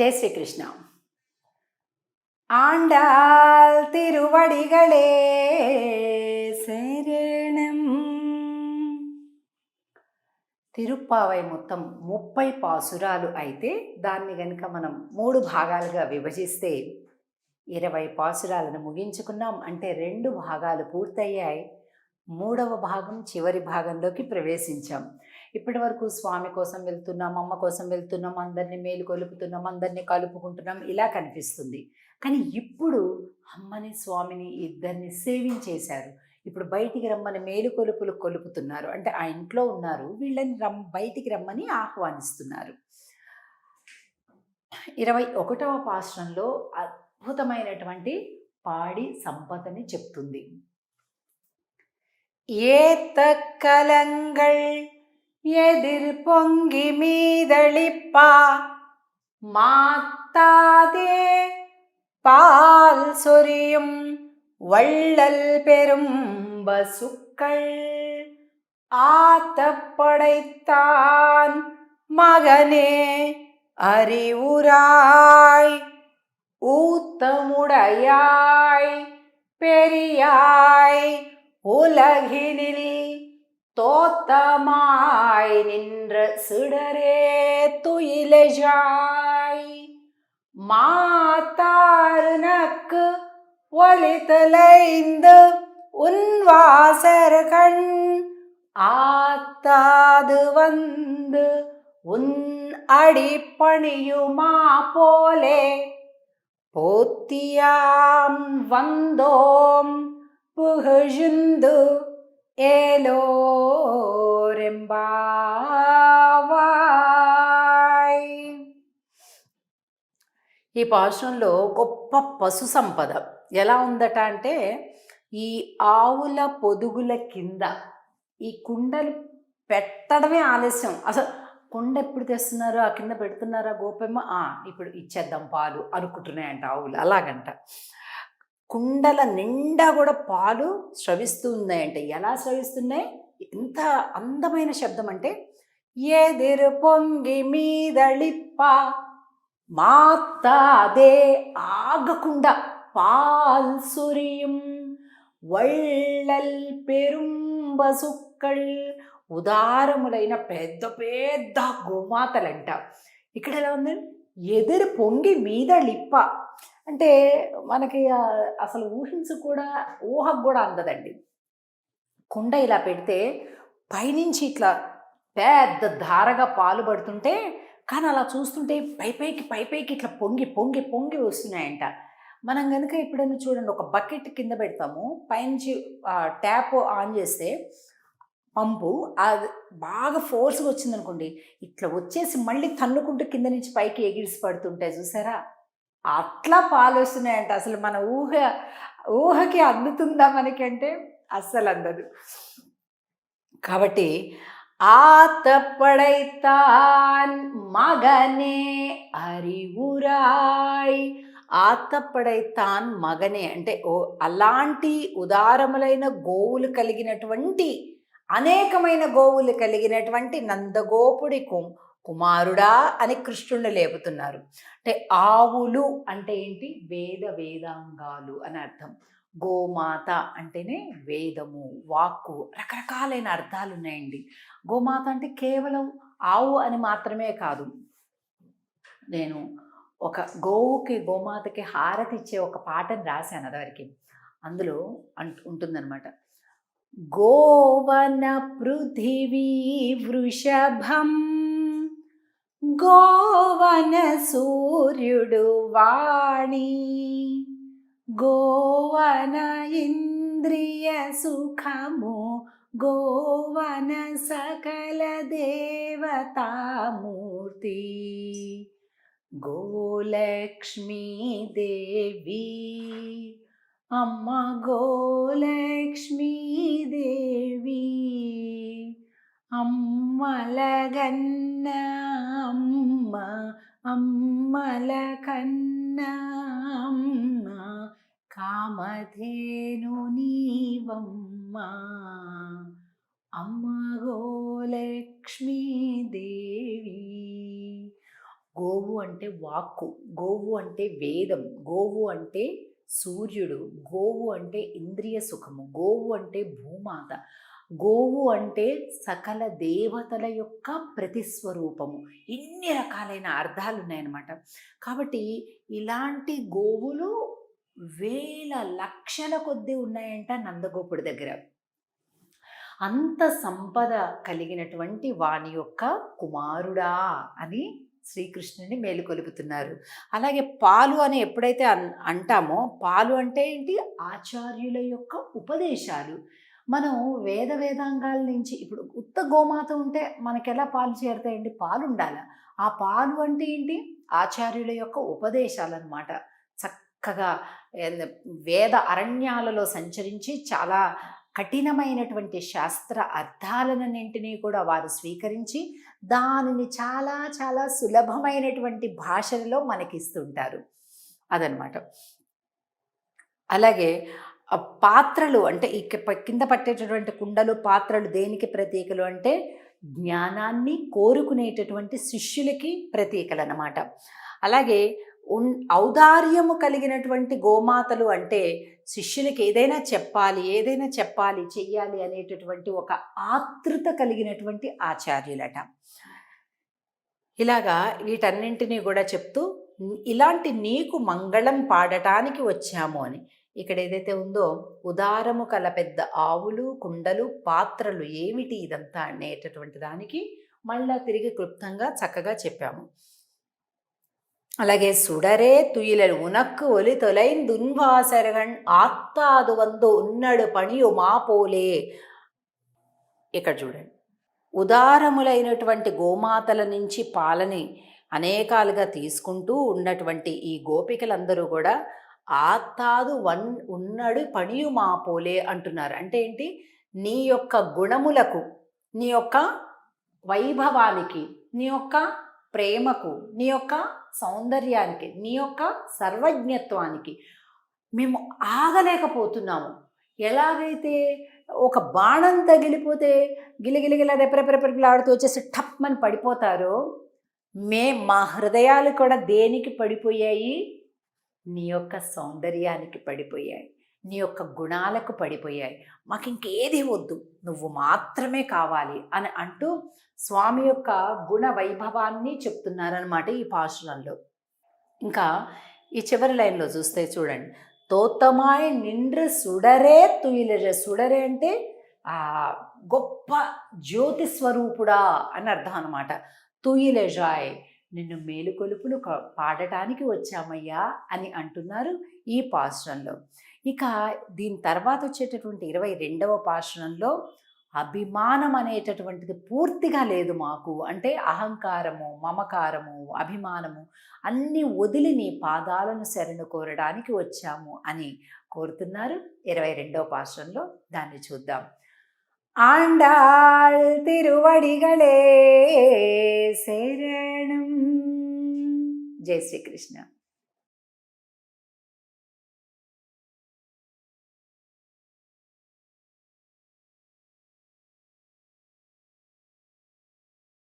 జై శ్రీకృష్ణ. ఆండాల్ తిరువడిగళే శరణం. తిరుప్పావై మొత్తం 30 పాసురాలు అయితే దాన్ని గనుక మనం 3 భాగాలుగా విభజిస్తే 20 పాసురాలను ముగించుకున్నాం. అంటే 2 భాగాలు పూర్తయ్యాయి. 3వ భాగం చివరి భాగంలోకి ప్రవేశించాం. ఇప్పటి వరకు స్వామి కోసం వెళ్తున్నాం, అమ్మ కోసం వెళ్తున్నాం, అందరినీ మేలు కొలుపుతున్నాం, అందరినీ కలుపుకుంటున్నాం, ఇలా కనిపిస్తుంది. కానీ ఇప్పుడు అమ్మని స్వామిని ఇద్దరిని సేవించేశారు. ఇప్పుడు బయటికి రమ్మని మేలు కొలుపులు కొలుపుతున్నారు. అంటే ఆ ఇంట్లో ఉన్నారు, వీళ్ళని బయటికి రమ్మని ఆహ్వానిస్తున్నారు. 21వ పాశ్రంలో అద్భుతమైనటువంటి పాడి సంపదని చెప్తుంది. ஏத்தக்கலங்கள் எதிர் பொங்கி மீதளிப்பா மாத்தாதே பால் சொரியும் வள்ளல் பெரும் பசுக்கள் ஆத்தப்படைத்தான் மகனே அறிவுராய் ஊத்தமுடையாய் பெரியாய் உலகினில் தோத்தமாய் நின்ற சிடரே துயிலெஜாய் மாத்தாருனக்கு ஒலித்தலைந்து உன் வாசர்கண் ஆத்தாது வந்து உன் அடிப்பணியுமா போலே போத்தியாம் வந்தோம் புகழ்ந்து ఏలోరెంబావాయ్. ఈ పాశంలో గొప్ప పశు సంపద ఎలా ఉందట అంటే, ఈ ఆవుల పొదుగుల కింద ఈ కుండలు పెట్టడమే ఆలస్యం. అసలు కుండ ఎప్పుడు తెస్తున్నారు, ఆ కింద పెడుతున్నారా గోపమ్మ, ఇప్పుడు ఇచ్చేద్దాం పాలు అనుకుంటున్నాయంట ఆవులు. అలాగంట కుండల నిండా కూడా పాలు స్రవిస్తూ ఉన్నాయంట. ఎలా స్రవిస్తున్నాయి? ఎంత అందమైన శబ్దం అంటే, ఎదిరు పొంగి మీదళిప్ప మాతాదే ఆగకుండా పాల్ సురియం వళ్ళల్ పెరుంబసుక్కల్ ఉదారములైన పెద్ద పెద్ద గోమాతలంట. ఇక్కడ ఎలా ఉంది? ఎదురు పొంగి మీద లిప్ప అంటే మనకి అసలు ఊహకు కూడా అందదండి. కుండ ఇలా పెడితే పైనుంచి ఇట్లా పెద్ద ధారగా పాలు పడుతుంటే, కానీ అలా చూస్తుంటే పైపైకి ఇట్లా పొంగి పొంగి పొంగి వస్తున్నాయంట. మనం కనుక ఎప్పుడైనా చూడండి, ఒక బకెట్ కింద పెడతాము, పైనుంచి ట్యాప్ ఆన్ చేస్తే పంపు అది బాగా ఫోర్స్గా వచ్చిందనుకోండి, ఇట్లా వచ్చేసి మళ్ళీ తన్నుకుంటూ కింద నుంచి పైకి ఎగిరిసి పడుతుంటాయి చూసారా, అట్లా పాలు వస్తున్నాయంట. అసలు మన ఊహకి అందుతుందా మనకంటే? అస్సలు అందదు. కాబట్టి ఆతపడైతాన్ మగనే அறிவுராய், ఆతపడైతాన్ మగనే అంటే అలాంటి ఉదారములైన గోవులు కలిగినటువంటి, అనేకమైన గోవులు కలిగినటువంటి నందగోపుడి కుమారుడా అని కృష్ణుడిని లేపుతున్నారు. అంటే ఆవులు అంటే ఏంటి? వేదాంగాలు అని అర్థం. గోమాత అంటేనే వేదము, వాక్కు, రకరకాలైన అర్థాలు ఉన్నాయండి. గోమాత అంటే కేవలం ఆవు అని మాత్రమే కాదు. నేను ఒక గోమాతకి హారతి ఇచ్చే ఒక పాటను రాశాను అదివరకు. అందులో ఉంటుందన్నమాట, గోవన పృథివీ వృషభం గోవన సూర్యుడు వాణి గోవన ఇంద్రియ సుఖము గోవన సకల దేవతామూర్తి గోలక్ష్మీ దేవి అమ్మ గోలక్ష్మీ దేవి అమ్మలగన్న అమ్మ అమ్మలకన్న అమ్మ కామధేను నీవమ్మ అమ్మ గోలక్ష్మీ దేవి. గోవు గోవు అంటే వాక్కు, గోవు అంటే వేదం, గోవు అంటే సూర్యుడు, గోవు అంటే ఇంద్రియ సుఖము, గోవు అంటే భూమాత, గోవు అంటే సకల దేవతల యొక్క ప్రతిస్వరూపము. ఇన్ని రకాలైన అర్థాలు ఉన్నాయన్నమాట. కాబట్టి ఇలాంటి గోవులు వేల లక్షల కొద్దీ ఉన్నాయంట నందగోపుడి దగ్గర. అంత సంపద కలిగినటువంటి వాని యొక్క కుమారుడా అని శ్రీకృష్ణుని మేలుకొలుపుతున్నారు. అలాగే పాలు అని ఎప్పుడైతే అంటామో, పాలు అంటే ఏంటి? ఆచార్యుల యొక్క ఉపదేశాలు. మనం వేదాంగాల నుంచి ఇప్పుడు ఉత్త గోమాత ఉంటే మనకి ఎలా పాలు చేరుతాయండి? పాలు ఉండాలి. ఆ పాలు అంటే ఏంటి? ఆచార్యుల యొక్క ఉపదేశాలు అన్నమాట. చక్కగా వేద అరణ్యాలలో సంచరించి చాలా కఠినమైనటువంటి శాస్త్ర అర్థాలన్నింటినీ కూడా వారు స్వీకరించి దానిని చాలా చాలా సులభమైనటువంటి భాషలో మనకిస్తుంటారు. అదనమాట. అలాగే పాత్రలు అంటే కింద పట్టేటటువంటి కుండలు, పాత్రలు దేనికి ప్రతీకలు అంటే జ్ఞానాన్ని కోరుకునేటటువంటి శిష్యులకి ప్రతీకలు అన్నమాట. అలాగే ఔదార్యము కలిగినటువంటి గోమాతలు అంటే శిష్యులకి ఏదైనా చెప్పాలి చెయ్యాలి అనేటటువంటి ఒక ఆతృత కలిగినటువంటి ఆచార్యులట. ఇలాగా వీటన్నింటినీ కూడా చెప్తూ ఇలాంటి నీకు మంగళం పాడటానికి వచ్చాము అని. ఇక్కడ ఏదైతే ఉందో ఉదారము కల పెద్ద ఆవులు, కుండలు, పాత్రలు ఏమిటి ఇదంతా అనేటటువంటి దానికి మళ్ళా తిరిగి క్లుప్తంగా చక్కగా చెప్పాము. అలాగే సుడరే తుయిలలు ఉనక్కు ఒలి తొలైందున్వాసరగన్ ఆత్తాదు వందు ఉన్నడు పనియు మాపోలే. ఇక్కడ చూడండి, ఉదారములైనటువంటి గోమాతల నుంచి పాలని అనేకాలుగా తీసుకుంటూ ఉన్నటువంటి ఈ గోపికలందరూ కూడా ఆత్తాదు ఉన్నడు పనియు మాపోలే అంటున్నారు. అంటే ఏంటి? నీ యొక్క గుణములకు, నీ యొక్క వైభవానికి, నీ యొక్క ప్రేమకు, నీ యొక్క సౌందర్యానికి, నీ యొక్క సర్వజ్ఞత్వానికి మేము ఆగలేకపోతున్నాము. ఎలాగైతే ఒక బాణం తగిలిపోతే గిలగిలగిల రెపరెపరెపరెపలాడుతూ వచ్చేసి టప్మని పడిపోతారో, మా హృదయాలు కూడా దేనికి పడిపోయాయి? నీ యొక్క సౌందర్యానికి పడిపోయాయి, నీ యొక్క గుణాలకు పడిపోయాయి. మాకు ఇంకేది వద్దు, నువ్వు మాత్రమే కావాలి అని అంటూ స్వామి యొక్క గుణ వైభవాన్ని చెప్తున్నారనమాట ఈ పాశురంలో. ఇంకా ఈ చివరి లైన్లో చూస్తే చూడండి, తోత్తమాయ్ నిండ్రు సుడరే తుయిలజ. సుడరే అంటే గొప్ప జ్యోతి స్వరూపుడా అని అర్థం అనమాట. తుయిలజాయ్, నిన్ను మేలుకొలుపులు పాడటానికి వచ్చామయ్యా అని అంటున్నారు ఈ పాశురంలో. ఇక దీని తర్వాత వచ్చేటటువంటి 22వ పాశురంలో అభిమానం అనేటటువంటిది పూర్తిగా లేదు మాకు. అంటే అహంకారము, మమకారము, అభిమానము అన్నీ వదిలి నీ పాదాలను శరణు కోరడానికి వచ్చాము అని కోరుతున్నారు 22వ పాశురంలో. దాన్ని చూద్దాం. ఆండాళ్ తిరువడిగలే శరణం. జై శ్రీకృష్ణ.